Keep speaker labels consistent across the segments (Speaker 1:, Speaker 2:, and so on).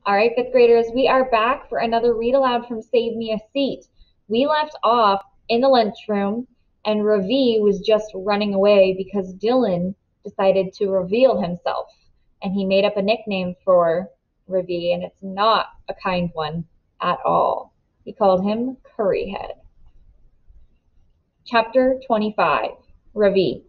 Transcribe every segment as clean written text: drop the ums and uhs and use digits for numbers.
Speaker 1: All right, fifth graders, we are back for another read aloud from Save Me a Seat. We left off in the lunchroom, and Ravi was just running away because Dylan decided to reveal himself, and he made up a nickname for Ravi, and it's not a kind one at all. He called him Curryhead. Chapter 25, Ravi.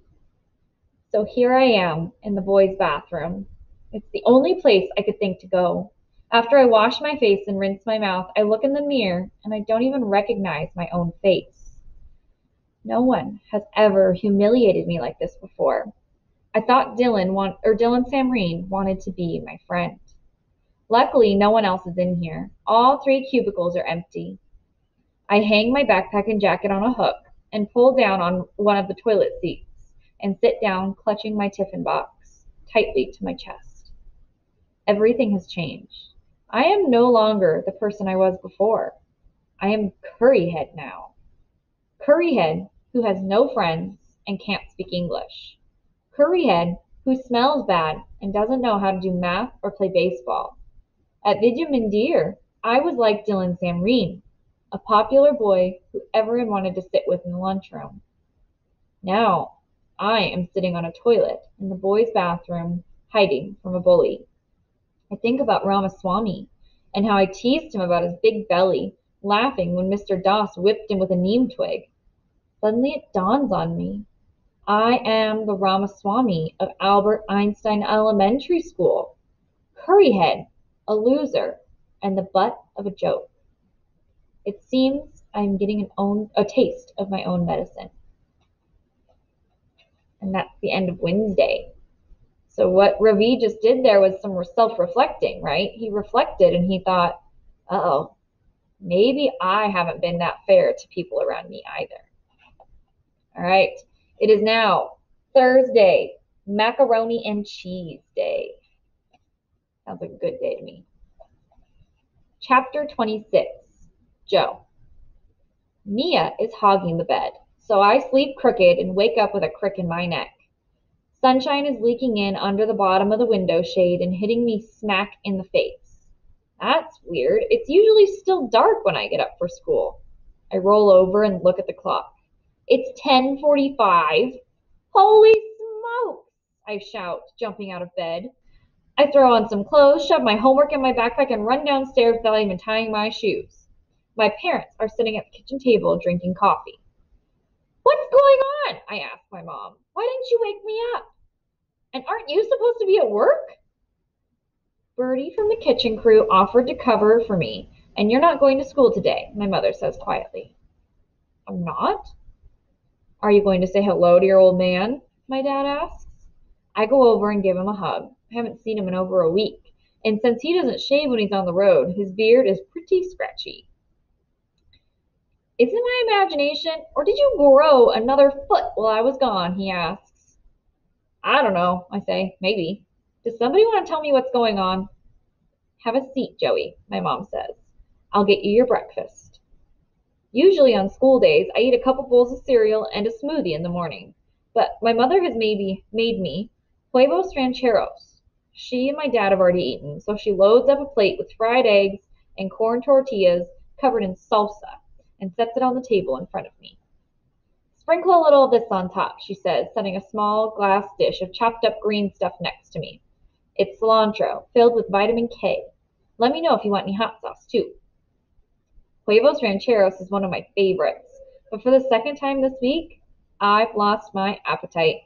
Speaker 1: So here I am in the boys' bathroom. It's the only place I could think to go. After I wash my face and rinse my mouth, I look in the mirror and I don't even recognize my own face. No one has ever humiliated me like this before. I thought Dylan Samreen wanted to be my friend. Luckily, no one else is in here. All three cubicles are empty. I hang my backpack and jacket on a hook and pull down on one of the toilet seats and sit down clutching my tiffin box tightly to my chest. Everything has changed. I am no longer the person I was before. I am Curryhead now. Curryhead who has no friends and can't speak English. Curryhead who smells bad and doesn't know how to do math or play baseball. At Vidya Mandir, I was like Dylan Samreen, a popular boy who everyone wanted to sit with in the lunchroom. Now, I am sitting on a toilet in the boys' bathroom, hiding from a bully. I think about Ramaswamy and how I teased him about his big belly, laughing when Mr. Das whipped him with a neem twig. Suddenly it dawns on me. I am the Ramaswamy of Albert Einstein Elementary School. Curryhead, a loser, and the butt of a joke. It seems I'm getting a taste of my own medicine. And that's the end of Wednesday. So what Ravi just did there was some self-reflecting, right? He reflected and he thought, uh-oh, maybe I haven't been that fair to people around me either. All right, it is now Thursday, macaroni and cheese day. Sounds like a good day to me. Chapter 26, Joe. Mia is hogging the bed, so I sleep crooked and wake up with a crick in my neck. Sunshine is leaking in under the bottom of the window shade and hitting me smack in the face. That's weird. It's usually still dark when I get up for school. I roll over and look at the clock. It's 10:45. Holy smokes! I shout, jumping out of bed. I throw on some clothes, shove my homework in my backpack, and run downstairs without even tying my shoes. My parents are sitting at the kitchen table drinking coffee. What's going on? I ask my mom. Why didn't you wake me up? And aren't you supposed to be at work? Bertie from the kitchen crew offered to cover for me, and you're not going to school today, my mother says quietly. I'm not? Are you going to say hello to your old man? My dad asks. I go over and give him a hug. I haven't seen him in over a week, and since he doesn't shave when he's on the road, his beard is pretty scratchy. Is it my imagination, or did you grow another foot while I was gone? He asks. I don't know, I say. Maybe. Does somebody want to tell me what's going on? Have a seat, Joey, my mom says. I'll get you your breakfast. Usually on school days, I eat a couple bowls of cereal and a smoothie in the morning. But my mother has made me huevos rancheros. She and my dad have already eaten, so she loads up a plate with fried eggs and corn tortillas covered in salsa and sets it on the table in front of me. Sprinkle a little of this on top, she says, setting a small glass dish of chopped up green stuff next to me. It's cilantro, filled with vitamin K. Let me know if you want any hot sauce, too. Huevos rancheros is one of my favorites, but for the second time this week, I've lost my appetite.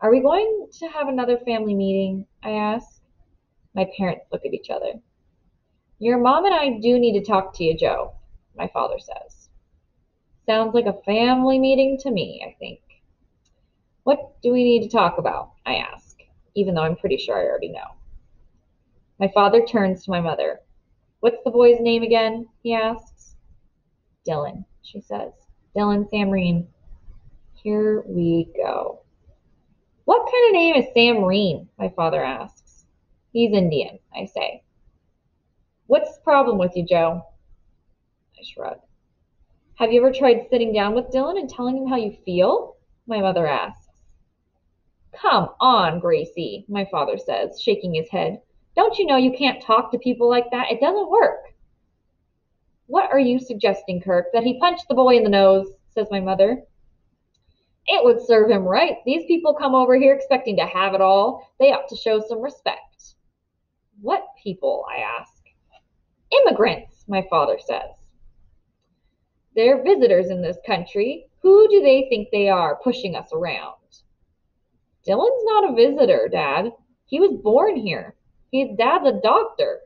Speaker 1: Are we going to have another family meeting? I ask. My parents look at each other. Your mom and I do need to talk to you, Joe, my father says. Sounds like a family meeting to me, I think. What do we need to talk about? I ask, even though I'm pretty sure I already know. My father turns to my mother. What's the boy's name again? He asks. Dylan, she says. Dylan Samreen. Here we go. What kind of name is Samreen? My father asks. He's Indian, I say. What's the problem with you, Joe? I shrug. Have you ever tried sitting down with Dylan and telling him how you feel? My mother asks. Come on, Gracie, my father says, shaking his head. Don't you know you can't talk to people like that? It doesn't work. What are you suggesting, Kirk? That he punch the boy in the nose, says my mother. It would serve him right. These people come over here expecting to have it all. They ought to show some respect. What people? I ask. Immigrants, my father says. They're visitors in this country. Who do they think they are pushing us around? Dylan's not a visitor, Dad. He was born here. His dad's a doctor.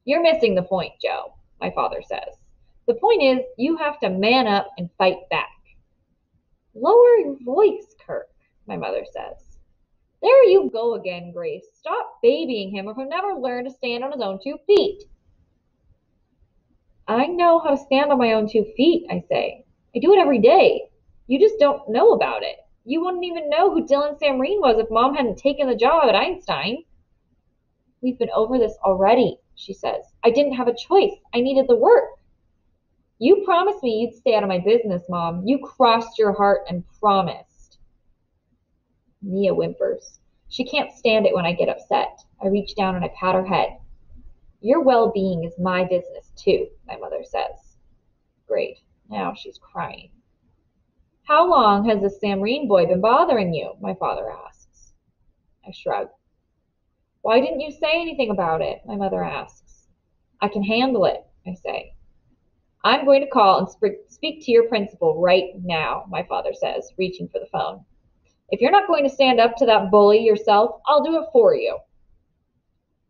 Speaker 1: You're missing the point, Joe, my father says. The point is, you have to man up and fight back. Lower your voice, Kirk, my mother says. There you go again, Grace. Stop babying him or he'll never learn to stand on his own 2 feet. I know how to stand on my own 2 feet, I say. I do it every day. You just don't know about it. You wouldn't even know who Dylan Samreen was if Mom hadn't taken the job at Einstein. We've been over this already, she says. I didn't have a choice. I needed the work. You promised me you'd stay out of my business, Mom. You crossed your heart and promised. Mia whimpers. She can't stand it when I get upset. I reach down and I pat her head. Your well-being is my business, too, my mother says. Great. Now she's crying. How long has this Samreen boy been bothering you? My father asks. I shrug. Why didn't you say anything about it? My mother asks. I can handle it, I say. I'm going to call and speak to your principal right now, my father says, reaching for the phone. If you're not going to stand up to that bully yourself, I'll do it for you.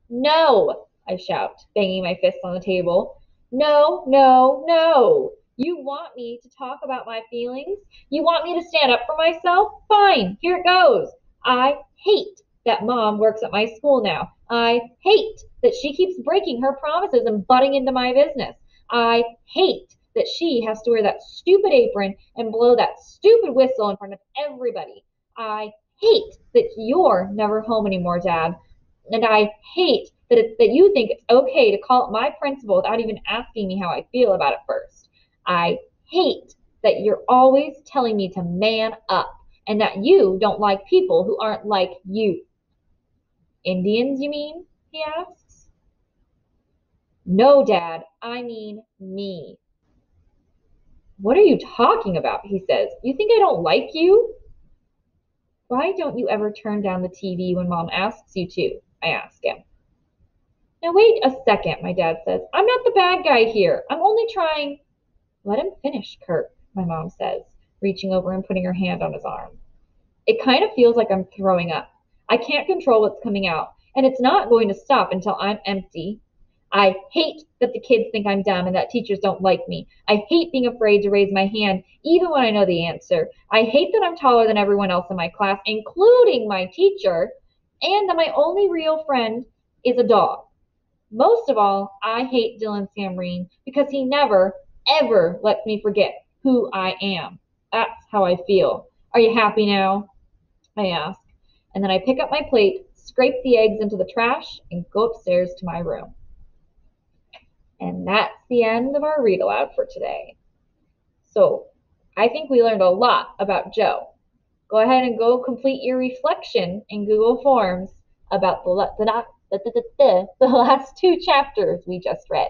Speaker 1: No, I shout, banging my fist on the table. No, no, no. You want me to talk about my feelings? You want me to stand up for myself? Fine, here it goes. I hate that Mom works at my school now. I hate that she keeps breaking her promises and butting into my business. I hate that she has to wear that stupid apron and blow that stupid whistle in front of everybody. I hate that you're never home anymore, Dad. And I hate that you think it's okay to call up my principal without even asking me how I feel about it first. I hate that you're always telling me to man up and that you don't like people who aren't like you. Indians, you mean? He asks. No, Dad, I mean me. What are you talking about? He says. You think I don't like you? Why don't you ever turn down the TV when Mom asks you to? I ask him. Now wait a second, my dad says. I'm not the bad guy here. I'm only trying. Let him finish, Kirk, my mom says, reaching over and putting her hand on his arm. It kind of feels like I'm throwing up. I can't control what's coming out, and it's not going to stop until I'm empty. I hate that the kids think I'm dumb and that teachers don't like me. I hate being afraid to raise my hand, even when I know the answer. I hate that I'm taller than everyone else in my class, including my teacher, and that my only real friend is a dog. Most of all, I hate Dylan Samreen because he never, ever lets me forget who I am. That's how I feel. Are you happy now? I ask. And then I pick up my plate, scrape the eggs into the trash, and go upstairs to my room. And that's the end of our read aloud for today. So I think we learned a lot about Joe. Go ahead and go complete your reflection in Google Forms about the last 2 chapters we just read.